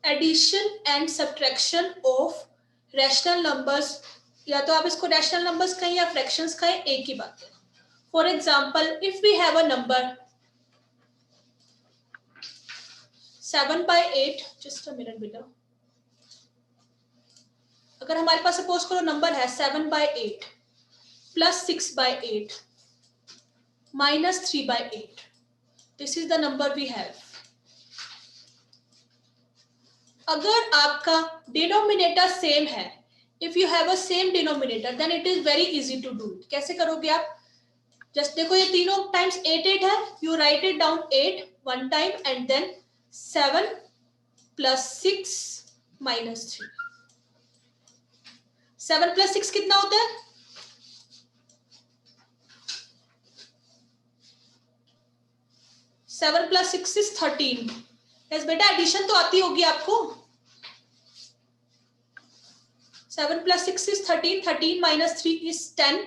Addition and subtraction of rational numbers, या तो आप इसको रैशनल नंबर्स कहें या फ्रैक्शंस कहें, एक ही बात है. For example, if we have a number 7/8, just a minute बेटा, अगर हमारे पास सपोज करो नंबर है 7/8 plus 6/8 minus 3/8, this is the number we have. अगर आपका डिनोमिनेटर सेम है, if you have a same denominator, then it is very easy to do it. कैसे करोगे आप? जस्ट देखो, ये तीनों टाइम्स 8 है, you write it down 8 one time and then 7 plus 6 minus 3. 7 plus 6 कितना होता है? 7 प्लस 6 इज 13. यस बेटा, एडिशन तो आती होगी आपको. 7 plus 6 is 13. 13 minus 3 is 10.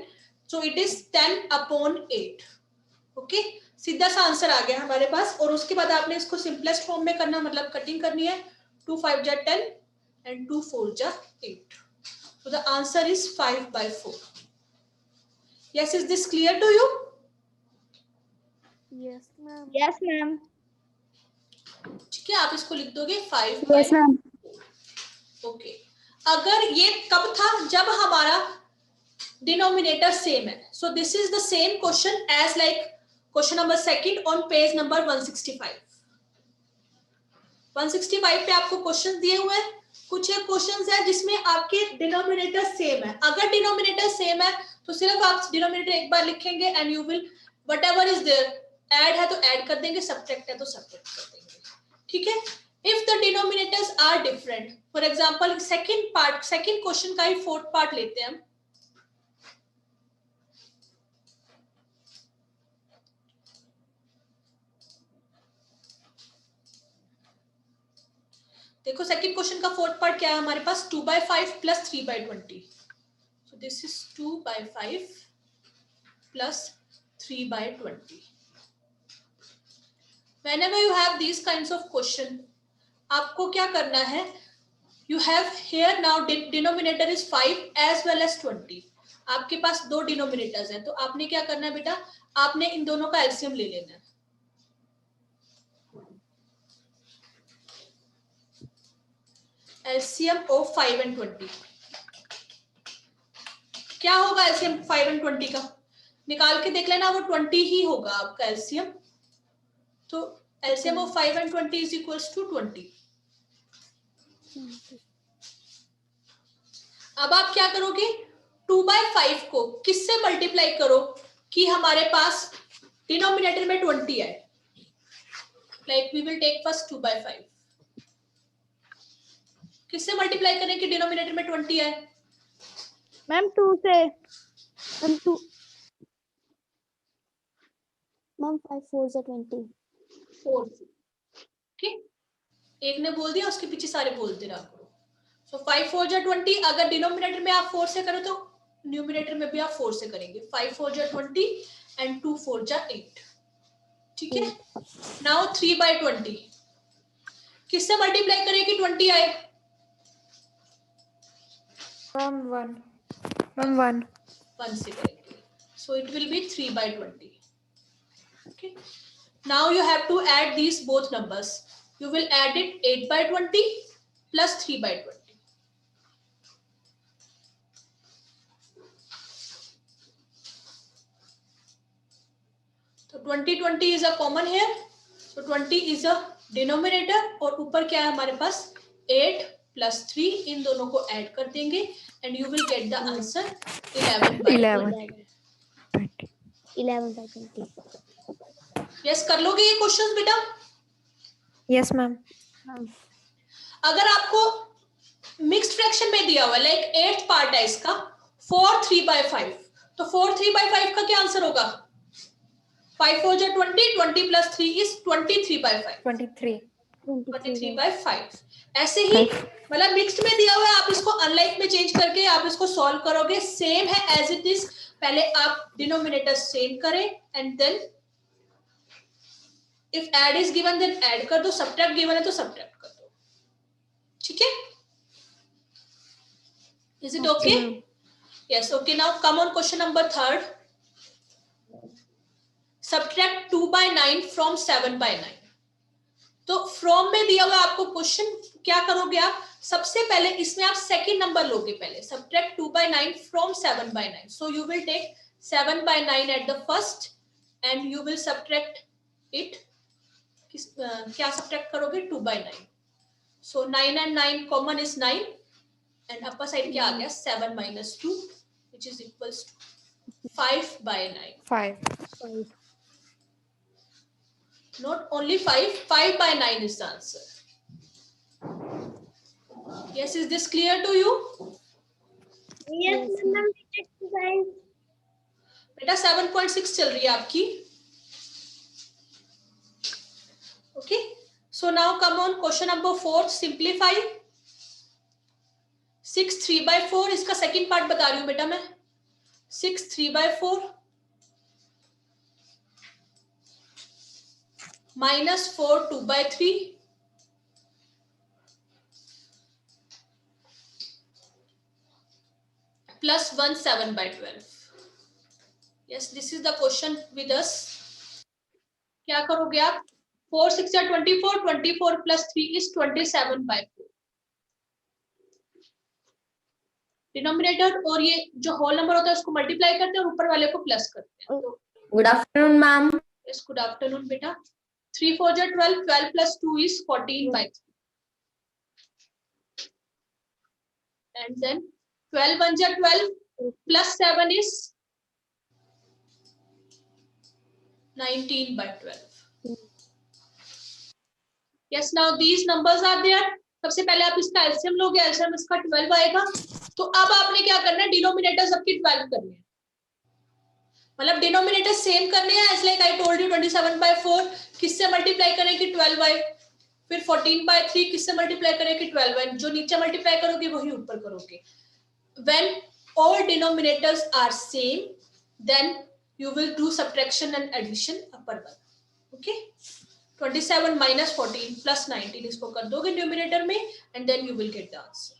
So it is 10/8. Okay, सीधा सा आंसर आ गया हमारे पास. और उसके बाद आपने इसको सिंपलेस्ट फॉर्म में करना, मतलब कटिंग करनी है. 2 5 जा 10 and 2 4 जा 8. So the answer is 5/4. Yes, is this clear to you? Yes, ma'am. Yes, ma'am. ठीक है, आप इसको लिख दोगे 5/4. Yes, ma'am. ओके, अगर ये कब था? जब हमारा डिनोमिनेटर सेम है. So this is the same question as like question number second on page number 165. 165 पे आपको क्वेश्चन दिए हुए हैं. कुछ एक क्वेश्चंस है जिसमें आपके डिनोमिनेटर सेम है. अगर डिनोमिनेटर सेम है तो सिर्फ आप डिनोमिनेटर एक बार लिखेंगे and you will whatever is there, add है तो ऐड कर देंगे, सब्ट्रैक्ट है तो सब्ट्रैक्ट कर देंगे. ठीक है. If the denominators are different, for example second part, second question का ही फोर्थ पार्ट लेते हैं हम. देखो, सेकंड क्वेश्चन का फोर्थ पार्ट क्या है हमारे पास? 2/5 plus 3/20. So this is 2/5 plus 3/20. Whenever you have these kinds of question, आपको क्या करना है? You have here now denominator is 5 as well as 20. आपके पास दो डिनोमिनेटर्स हैं, तो आपने क्या करना है बेटा? आपने इन दोनों का एलसीएम ले लेना है. एलसीएम ऑफ 5 and 20 क्या होगा? एलसीएम 5 and 20 का निकाल के देख लेना, वो 20 ही होगा आपका एलसीएम. तो LCM of 5 and 20 is equals to 20. अब आप क्या करोगे? 2/5 को किससे मल्टीप्लाई करो कि हमारे पास डिनोमिनेटर में 20 है. Like we will take first 2/5. किससे मल्टीप्लाई करें कि डिनोमिनेटर में 20 है? मैम 2 से. मैम 2. मैम 5 4 जा 20. 4 से. ठीक, एक ने बोल दिया, उसके पीछे सारे बोलते रहा करो. सो 5 4 जा 20. अगर डिनोमिनेटर में आप 4 से करो तो न्यूमिनेटर में भी आप 4 से करेंगे. 5 4 जा 20 एंड 2 4 जा 8. ठीक है. नाउ 3/20 किससे मल्टीप्लाई करें कि 20 आए? Ma'am, 1. Ma'am, 1. 1 से करेंगे. So it will be 3/20. Okay. Now you have to add these both numbers. You will add it 8/20 plus 3/20. So 20 is a common here. So 20 is a denominator और ऊपर क्या है हमारे पास? 8 plus 3. इन दोनों को ऐड कर देंगे and you will get the answer 11/20. 11/20. Yes, कर लोगे ये क्वेश्चंस बेटा? Yes, ma'am. अगर आपको मिक्स्ड फ्रैक्शन में दिया हुआ है, लाइक 8th पार्ट है इसका 4 3/5, तो 4 3/5 का क्या आंसर होगा? 5 4 जा 20, 20 plus 3 is 23/5. 23. 23/5. ऐसे ही मतलब मिक्स्ड में दिया हुआ है, आप इसको अनलाइक में चेंज करके आप इसको सॉल्व करोगे. सेम है एज इट इज. पहले आप डिनोमिनेटर सेम करें and then if add is given then add कर दो, सब्ट्रैक्ट गिवन है तो सब्ट्रैक्ट कर दो. ठीक है? Is it okay? Yes. Okay. Now come on question number 3rd. Subtract 2 by 9 from 7 by 9. तो फ्रॉम में दिया हुआ आपको क्वेश्चन, क्या करोगे आप? सबसे पहले इसमें आप सेकंड नंबर लोगे पहले. Subtract 2 by 9 from 7 by 9. So you will take 7 by 9 at the first and you will subtract it. क्या subtract करोगे? 2 by 9. So 9 and 9 common is 9 and upper side क्या आ गया? 7 minus 2 which is equals to 5 by 9. 5. Not only 5, 5 by 9 is the answer. Yes, is this clear to you? Yes, ma'am. Exercise. बेटा 7.6 चल रही है आपकी. Okay. So now come on question number 4. Simplify. 6 3 by 4 इसका second part बता रही हूँ बेटा मैं. 6 3 by 4 minus 4 2 by 3 plus 1 7 by 12. Yes, this is the question with us. क्या करोगे आप? 4 6 या 24, 24 plus 3 is 27 by 4. डिनोमिनेटर और ये जो होल नंबर होता है उसको मल्टीप्लाई करते हैं और ऊपर वाले को प्लस करते हैं. Good afternoon ma'am. Yes, good afternoon बेटा. 3 4 जा 12, 12 plus 2 is 14 by 3. And then 12 1 जा 12 plus 7 is 19 by 12. Yes, now these numbers are there. सबसे पहले आप इसका एलसीएम लोगे, एलसीएम इसका 12 आएगा. तो अब आपने क्या करना है? डिनोमिनेटर सबके 12 करने हैं. मतलब डिनोमिनेटर सेम करने हैं. As like I told you 27 by 4 किससे मल्टीप्लाई करें कि 12 by, फिर 14 by 3 किससे मल्टीप्लाई करें कि 12 by. जो नीचे मल्टीप्लाई करोगे वही ऊपर करोगे. When all denominators are same, then you will do subtraction and addition upper one. Okay? 27 minus 14 plus 19 इसको कर दोगे न्यूमिनेटर में and then you will get the answer.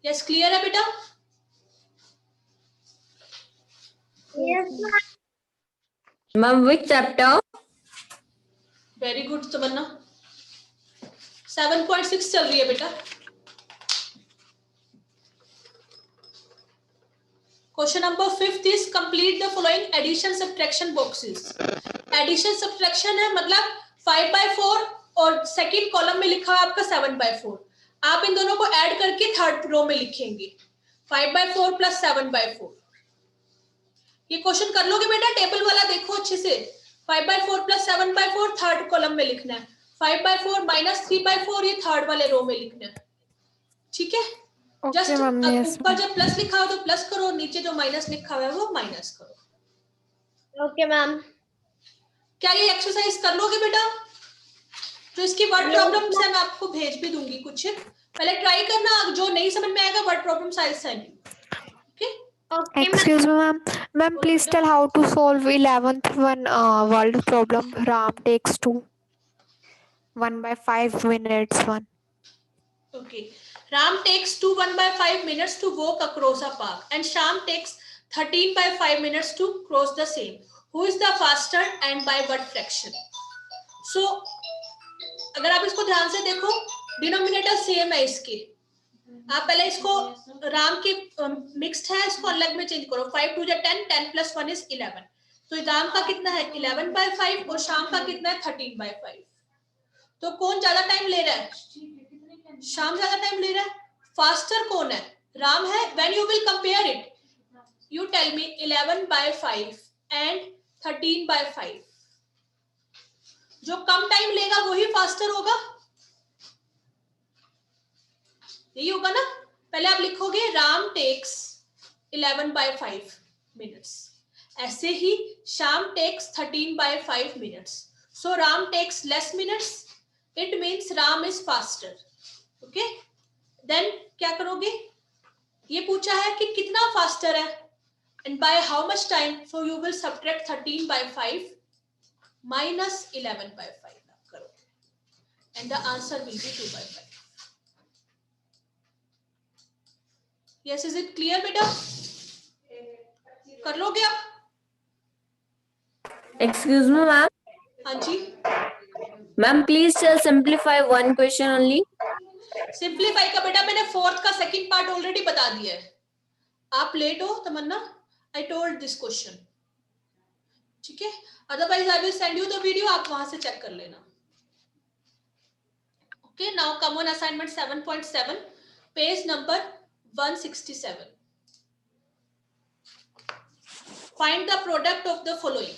Yes, clear है बेटा? Yes, ma'am. Ma'am which chapter? Very good तमन्ना. 7.6 चल रही है बेटा. Question number 5th is complete the following addition subtraction boxes. Addition subtraction है मतलब 5 by 4 और सेकंड कॉलम में लिखा है आपका 7 by 4. आप इन दोनों को ऐड करके थर्ड रो में लिखेंगे 5 by 4 plus 7 by 4. ये क्वेश्चन कर लोगे बेटा? टेबल वाला देखो अच्छे से. 5 by 4 plus 7 by 4 third column में लिखना है. 5 by 4 minus 3 by 4 ये थर्ड वाले रो में लिखना है. ठीक है? जस्ट ऊपर जब प्लस लिखा हो तो प्लस करो, नीचे जो माइनस लिखा हुआ है वो माइनस करो. Okay, ma'am. क्या ये एक्सरसाइज कर लोगे बेटा? तो इसकी वर्ड प्रॉब्लम्स है, मैं आपको भेज भी दूंगी कुछ. पहले ट्राई करना, जो नहीं समझ में आएगा word problems I send you. Okay? Okay, ma'am. Excuse me, ma'am. Ma'am, please tell how to solve 11th one world problem. Ram takes 1 by 5 minutes. Okay. Ram takes 1 by 5 minutes to walk across a park and Sham takes 13 by 5 minutes to cross the same. Who is the faster and by what fraction? So अगर आप इसको ध्यान से देखो, denominator same है इसके. आप पहले इसको राम के मिक्स्ड है, इसको अलग में चेंज करो. 5 2 जा 10, 10 plus 1 is 11. तो राम का कितना है? 11 by 5 और शाम का कितना है? 13 by 5. तो कौन ज्यादा टाइम ले रहा है? शाम ज्यादा टाइम ले रहा है. फास्टर कौन है? राम है. When you will compare it, you tell me 11 by 5 and 13 by 5. जो कम टाइम लेगा वही फास्टर होगा. यही होगा ना? पहले आप लिखोगे राम टेक्स 11 by 5 minutes. ऐसे ही शाम takes 13 by 5 minutes. So Ram takes less minutes. It means Ram is faster. Okay? Then क्या करोगे? ये पूछा है कि कितना फास्टर है and by how much time. So you will subtract 13 by 5 minus 11 by 5 आप करोगे and the answer will be 2/5. Yes, is it clear बेटा? कर लोगे आप? Excuse me, ma'am. हाँ जी. Ma'am, please simplify one question only. Simplify का बेटा मैंने फोर्थ का सेकंड पार्ट ऑलरेडी बता दिया है. आप लेट हो Tamanna. I told this question. ठीक है. Otherwise I will send you the video, आप वहां से चेक कर लेना. Okay. Now come on assignment 7.7 page number 167. Find the product of the following.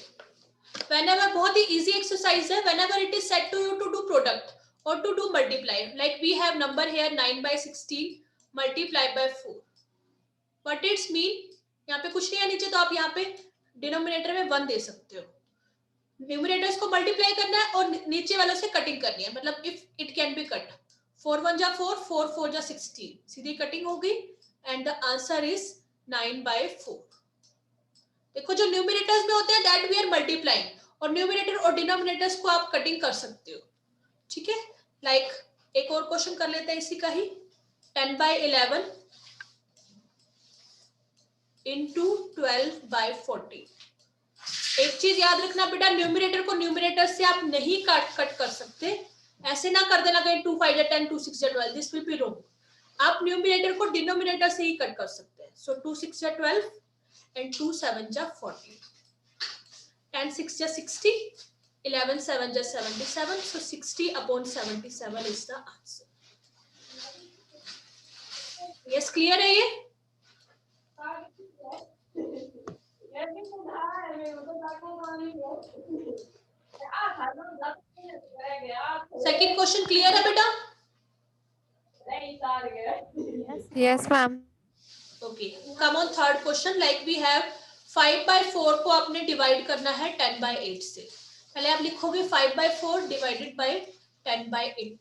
whenever बहुत ही easy exercise है. whenever it is said to you to do product or to do multiply, like we have number here 9/16 multiplied by 4. what it's mean? यहाँ पे कुछ नहीं है नीचे, तो आप यहाँ पे डिनोमिनेटर में 1 दे सकते हो. न्यूमरेटर्स को मल्टीप्लाई करना है और नीचे वालों से कटिंग करनी है. मतलब if it can be cut 4 1 जा 4, 4 4 जा 16, सीधी कटिंग होगी एंड द आंसर इज 9/4. देखो जो न्यूमरेटर्स में होते हैं दैट वी आर मल्टीप्लाइंग, और न्यूमरेटर और डिनोमिनेटर्स को आप कटिंग कर सकते हो. ठीक है. लाइक एक और क्वेश्चन कर लेते हैं इसी का ही. 10/11 into 12/40. एक चीज याद रखना बेटा, न्यूमरेटर को न्यूमरेटर से आप नहीं कट कर सकते. ऐसे ना कर देना कहीं 2 5 10 2 6 12, दिस विल बी रॉन्ग. आप न्यूमरेटर को डिनोमिनेटर से ही कट कर सकते हैं. सो 2 6 12 and 2 7 जा 40, 10 6 जा 60, 11 7 जा 77. so 60/77 is the answer. yes, clear है ये? सेकंड क्वेश्चन क्लियर है बेटा? Yes, ma'am. Okay. Come on third question. Like we have 5/4 को आपने डिवाइड करना है 10/8 से. पहले आप लिखोगे 5/4 डिवाइडेड बाय 10/8.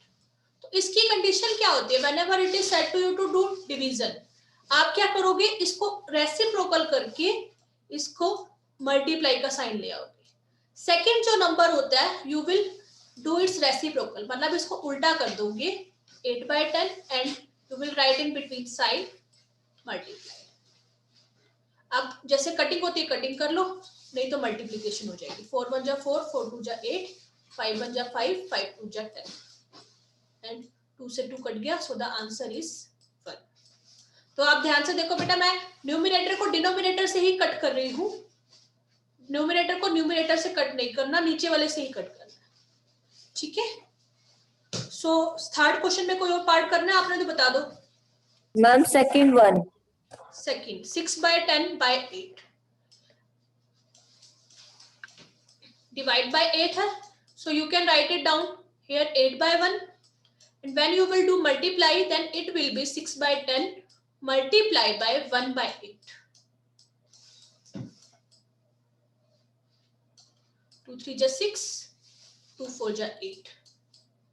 तो इसकी कंडीशन क्या होती है? Whenever it is said to you to do division, आप क्या करोगे? इसको रेसिप्रोकल करके इसको मल्टीप्लाई का साइन ले आओगे. सेकंड जो नंबर होता है you will do its reciprocal, मतलब इसको उल्टा कर दोगे 8/10 and you will write in between sign multiply. अब जैसे कटिंग होती है कटिंग कर लो, नहीं तो मल्टीप्लीकेशन हो जाएगी. 4 1 जा 4, 4 2 जा 8, 5 1 जा 5, 5 2 जा 10 एंड 2 से 2 कट गया. So the answer is 1. तो आप ध्यान से देखो बेटा, मैं न्यूमरेटर को डिनोमिनेटर से ही कट कर रही हूँ. न्यूमरेटर को न्यूमरेटर से कट नहीं करना, नीचे वाले से ही कट करना. ठीक है. सो थर्ड क्वेश्चन में कोई और पार्ट करना है आपने तो बता दो. Ma'am, second one. Second 6/10/8 divide by 8 है. So you can write it down here 8/1, and when you will do multiply then it will be 6/10 multiplied by 1/8. 2 3 जा 6, 2 4 जा 8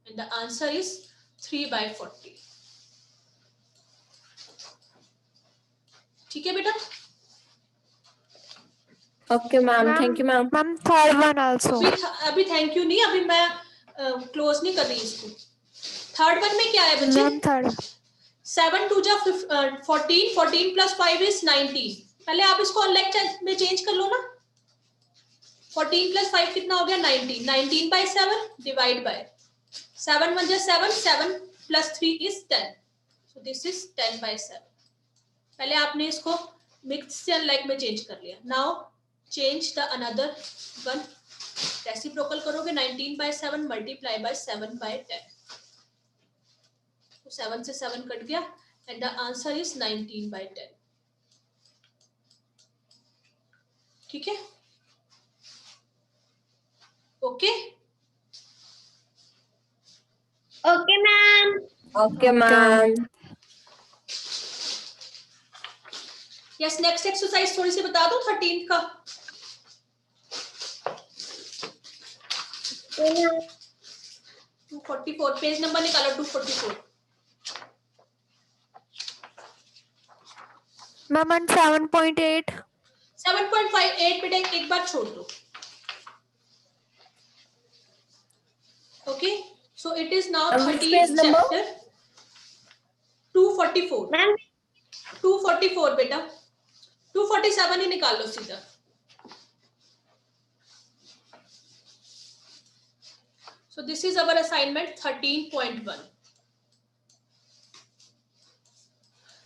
and the answer is 3/40. ठीक है बेटा? Okay, ma'am. Thank you, ma'am. Ma'am, third one also. अभी thank you नहीं, अभी मैं close नहीं कर रही इसको. थर्ड वन में क्या है बच्चे? Ma'am, third. 7 2 जा 14, 14 plus 5 is 19. पहले आप इसको अनलाइक में चेंज कर लो ना. 14 plus 5 कितना हो गया? 19. 19/7 डिवाइड बाय 7 1 जा 7, 7 plus 3 is 10. So this is 10/7. पहले आपने इसको मिक्स से अनलाइक में चेंज कर लिया. Now change the another one. Reciprocal करोगे 19/7 मल्टीप्लाई बाय 7/10. तो 7 से 7 कट गया एंड द आंसर इज 19/10. ठीक है. Okay. Okay, ma'am. Okay, ma'am. Yes. Next exercise थोड़ी सी बता दो 13 का. 244 पेज नंबर निकालो. 244. Ma'am, on 7.8. 7.58 बेटा एक बार छोड़ दो. Okay. So it is now Which page 13th number? chapter. 244. Ma'am 244 बेटा, 247 ही निकाल लो सीधा. So this is our assignment 13.1.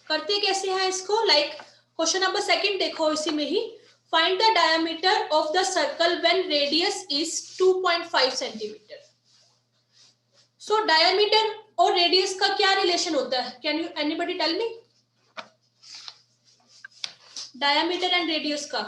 करते कैसे हैं इसको? लाइक क्वेश्चन नंबर सेकंड देखो, इसी में ही find the diameter of the circle when radius is 2.5 centimetre. So diameter और रेडियस का क्या रिलेशन होता है? Can you anybody tell me? Diameter and radius का.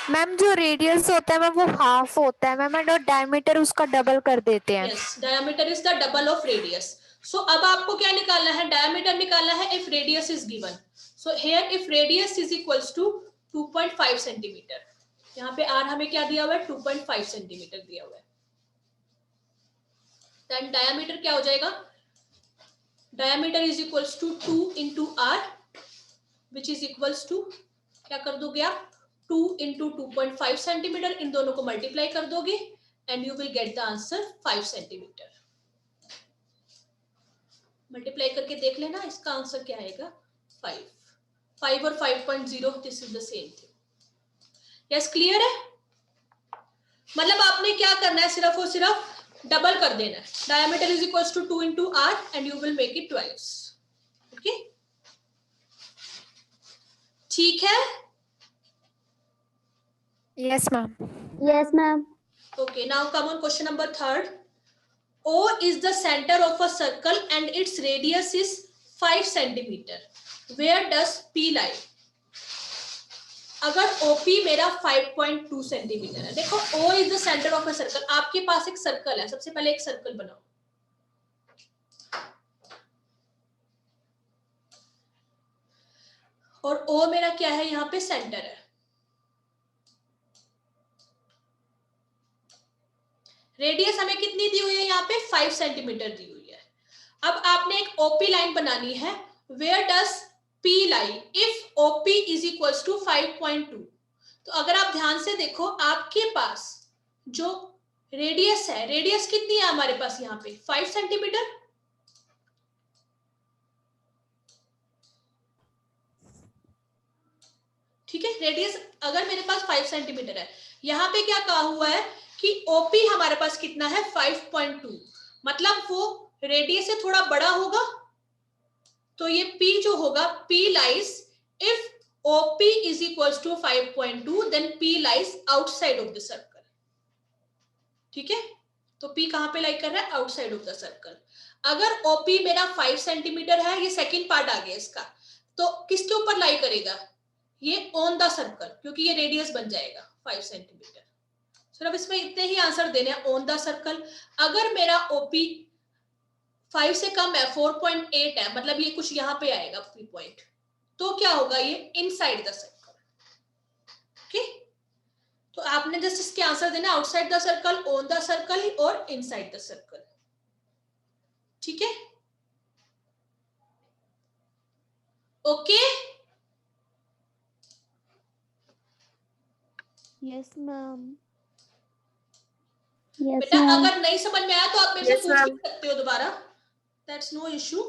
मैम जो रेडियस होता है मैम वो हाफ होता है मैम, और डायमीटर उसका डबल कर देते हैं. Yes, diameter is the double of radius. So अब आपको क्या निकालना है? डायमीटर निकालना है if radius is given. So here if radius is equals to 2.5 centimetre, यहाँ पे आर हमें क्या दिया हुआ है? 2.5 सेंटीमीटर दिया हुआ है. देन डायमीटर क्या हो जाएगा? Diameter is equals to 2 into r which is equals to, क्या कर दोगे आप? 2 इंटू 2.5 सेंटीमीटर. इन दोनों को मल्टीप्लाई कर दोगे and you will get the answer 5 centimetre. Multiply करके देख लेना, इसका आंसर क्या आएगा? 5 और 5.0, this is the same thing. Yes, clear है? मतलब आपने क्या करना है? सिर्फ और सिर्फ डबल कर देना है. Diameter is equals to 2 into r and you will make it twice. Okay, ठीक है? Yes ma'am. Yes ma'am. Okay, now come on question number 3rd. O is the center of a circle and its radius is 5 centimeter. Where does P lie? अगर OP मेरा 5.2 centimetre है. देखो O is the center of a circle. आपके पास एक circle है. सबसे पहले एक सर्कल बनाओ. और O मेरा क्या है? यहाँ पे सेंटर है. रेडियस हमें कितनी दी हुई है? यहाँ पे 5 सेंटीमीटर दी हुई है. अब आपने एक ओपी लाइन बनानी है. Where does P lie if OP is equals to 5.2? तो अगर आप ध्यान से देखो, आपके पास जो रेडियस है, रेडियस कितनी है हमारे पास? यहाँ पे 5 सेंटीमीटर. ठीक है, रेडियस अगर मेरे पास 5 सेंटीमीटर है, यहाँ पे क्या कहा हुआ है कि ओपी हमारे पास कितना है? 5.2. मतलब वो रेडियस से थोड़ा बड़ा होगा. तो ये P जो होगा, P lies if OP is equals to 5.2 then P lies outside of the circle. ठीक है, तो P कहां पे लाई कर रहा है? Outside of the circle. अगर OP मेरा 5 सेंटीमीटर है, ये सेकेंड पार्ट आ गया इसका, तो किसके ऊपर लाई करेगा? ये ऑन द सर्कल, क्योंकि ये रेडियस बन जाएगा 5 सेंटीमीटर. सिर्फ इसमें इतने ही आंसर देने हैं, ऑन द सर्कल. अगर मेरा OP 5 से कम है, 4.8 है, मतलब ये कुछ यहाँ पे आएगा P पॉइंट, तो क्या होगा? ये इनसाइड द सर्कल. ओके, तो आपने जस्ट इसके आंसर देना outside the circle, on the circle और इनसाइड द सर्कल. ठीक है, ओके. Yes ma'am. बेटा अगर नहीं समझ में आया तो आप मेरे से Yes, पूछ भी ma'am. सकते हो दोबारा. That's no issue.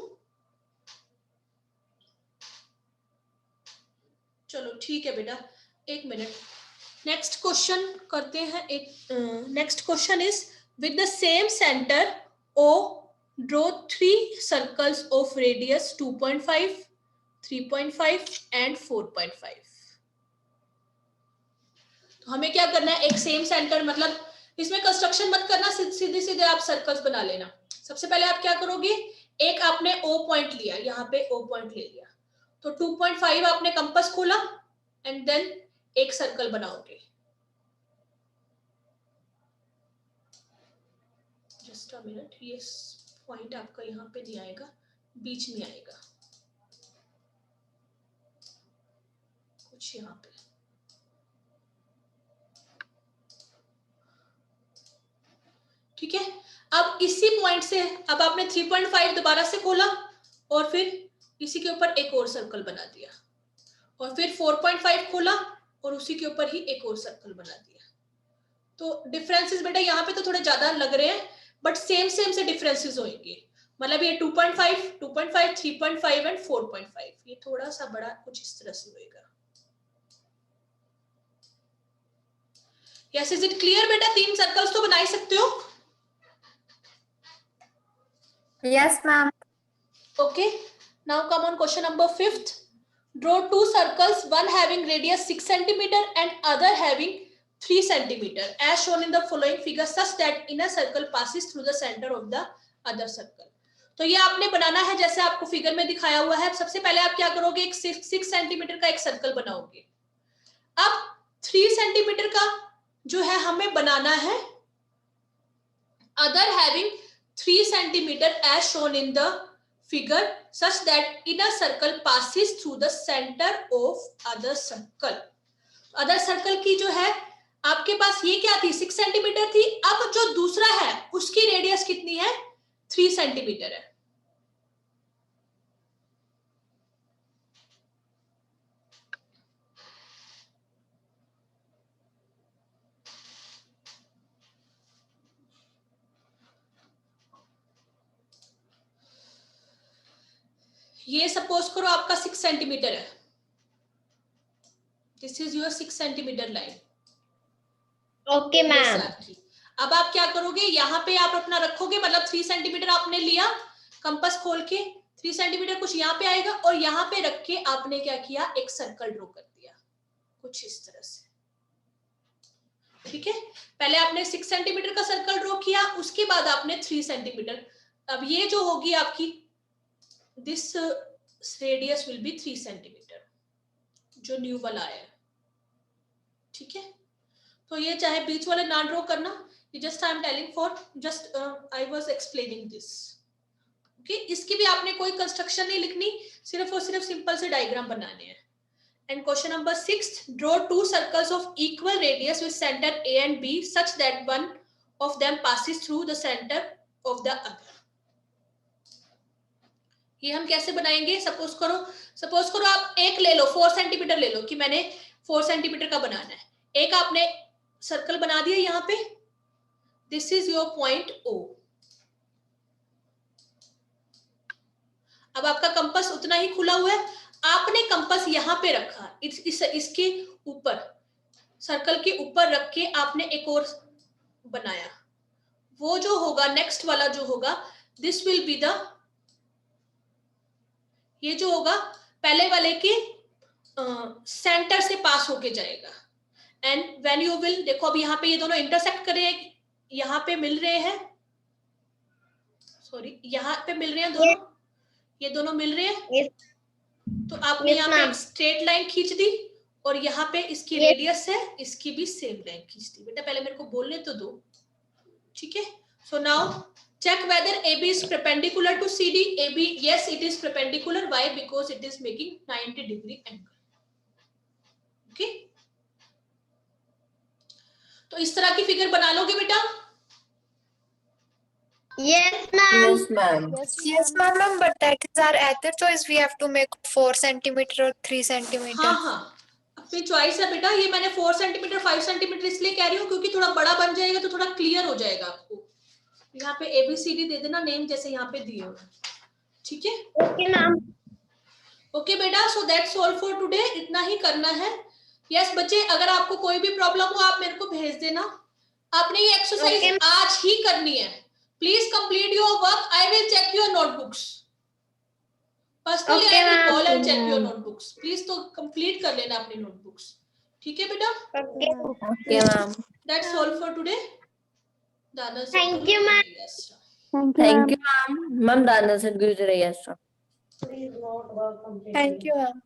चलो ठीक है बेटा, एक मिनट. नेक्स्ट क्वेश्चन करते हैं. एक next question is with the same centre O draw 3 circles of radius 2.5, 3.5 and 4.5. तो हमें क्या करना है? एक सेम सेंटर, मतलब इसमें कंस्ट्रक्शन मत करना, सीधे सीधे आप सर्कल्स बना लेना. सबसे पहले आप क्या करोगे? एक आपने O पॉइंट लिया, यहाँ पे O पॉइंट ले लिया, तो 2.5 आपने कंपास खोला एंड देन एक सर्कल बनाओगे. जस्ट अ मिनट, ये पॉइंट आपका यहाँ पे नहीं आएगा, बीच में आएगा कुछ यहाँ पे. ठीक है, अब इसी पॉइंट से अब आपने 3.5 दोबारा से खोला और फिर इसी के ऊपर एक और सर्कल बना दिया, और फिर 4.5 खोला और उसी के ऊपर ही एक और सर्कल बना दिया. तो डिफरेंसेस बेटा यहाँ पे तो थोड़े ज्यादा लग रहे हैं, बट सेम से डिफरेंसेस होंगे, मतलब ये 2.5, 2.5, 3.5 एंड 4.5, ये थोड़ा सा बड़ा कुछ इस तरह से होएगा। यस, इज इट क्लियर बेटा? 3 सर्कल्स तो बना ही सकते हो। Yes, ma'am. Okay, now come on question number 5th. Draw 2 circles, one having radius 6 centimeter and other having 3 centimeter as shown in the following figure such that inner circle passes through the center of the other circle. तो ये आपने बनाना है जैसे आपको figure में दिखाया हुआ है। सबसे पहले आप क्या करोगे, एक 6 सेंटीमीटर का एक सर्कल बनाओगे। अब 3 सेंटीमीटर का जो है हमें बनाना है other having 3 centimeter as shown in the figure such that inner circle passes through the center of other circle. other circle की जो है आपके पास ये क्या थी, 6 सेंटीमीटर थी। अब जो दूसरा है उसकी रेडियस कितनी है, 3 सेंटीमीटर है। ये सपोज करो आपका 6 सेंटीमीटर है, this is your 6 centimetre line. Okay ma'am. अब आप क्या करोगे, यहाँ पे आप अपना रखोगे, मतलब 3 सेंटीमीटर आपने लिया, कंपास खोल के 3 सेंटीमीटर कुछ यहाँ पे आएगा और यहाँ पे रख के आपने क्या किया, एक सर्कल ड्रॉ कर दिया कुछ इस तरह से। ठीक है, पहले आपने 6 सेंटीमीटर का सर्कल ड्रॉ किया, उसके बाद आपने 3 सेंटीमीटर। अब ये जो होगी आपकी this radius will be 3 centimetre, जो न्यू वाला है। ठीक है, तो ये चाहे बीच वाले ना ड्रॉ करना, ये just I am telling for just I was explaining this. Okay, इसकी भी आपने कोई कंस्ट्रक्शन नहीं लिखनी, सिर्फ और सिर्फ सिंपल से डायग्राम बनाने हैं। And question number 6, draw 2 circles of equal radius with centre A and B such that one of them passes through the centre of the other. ये हम कैसे बनाएंगे, सपोज करो आप एक ले लो, 4 सेंटीमीटर ले लो कि मैंने 4 सेंटीमीटर का बनाना है। एक आपने सर्कल बना दिया यहाँ पे, this is your point O। अब आपका कंपास उतना ही खुला हुआ है, आपने कंपास यहाँ पे रखा, इसके ऊपर, सर्कल के ऊपर रख के आपने एक और बनाया। वो जो होगा नेक्स्ट वाला जो होगा, दिस विल बी द, ये जो होगा पहले वाले के सेंटर से पास होके जाएगा। एंड व्हेन यू विल, देखो अब यहाँ पे ये दोनों इंटरसेक्ट कर रहे हैं, यहाँ पे मिल रहे हैं, सॉरी यहाँ पे मिल रहे हैं दोनों, ये दोनों मिल रहे हैं। तो आपने यहाँ पे एक स्ट्रेट लाइन खींच दी और यहाँ पे इसकी रेडियस है, इसकी भी सेम लाइन खींच दी। बेटा पहले मेरे को बोलने तो दो, ठीक है। So now check whether AB is perpendicular to CD. AB, yes, it is perpendicular. Why? Because it is making 90-degree angle. Okay. तो इस तरह की फिगर बना लोगे बेटा? Yes, ma'am. Yes, ma'am. Yes, ma'am, but that is our other choice. We have to make 4 centimeter or 3 centimeter. हाँ, अपनी choice है बेटा। ये मैंने 4 सेंटीमीटर 5 सेंटीमीटर इसलिए कह रही हूँ क्योंकि थोड़ा बड़ा बन जाएगा तो थोड़ा क्लियर हो जाएगा आपको। यहाँ पे ABCD दे देना नेम जैसे यहाँ पे दिए हो, ठीक है? Okay, ma'am. ओके बेटा, so that's all for today, इतना ही करना है। यस बच्चे, अगर आपको कोई भी प्रॉब्लम हो आप मेरे को भेज देना। आपने ये एक्सरसाइज आज ही करनी है। Please complete your work, I will check your notebooks personally, I will call and check your notebooks. Please तो कंप्लीट कर लेना अपनी नोटबुक्स, ठीक है बेटा? Okay, ma'am. That's all for today. Thank you, ma'am. Thank you, ma'am. Ma'am, Dana said, "Good, yes, sir." Thank you, ma'am.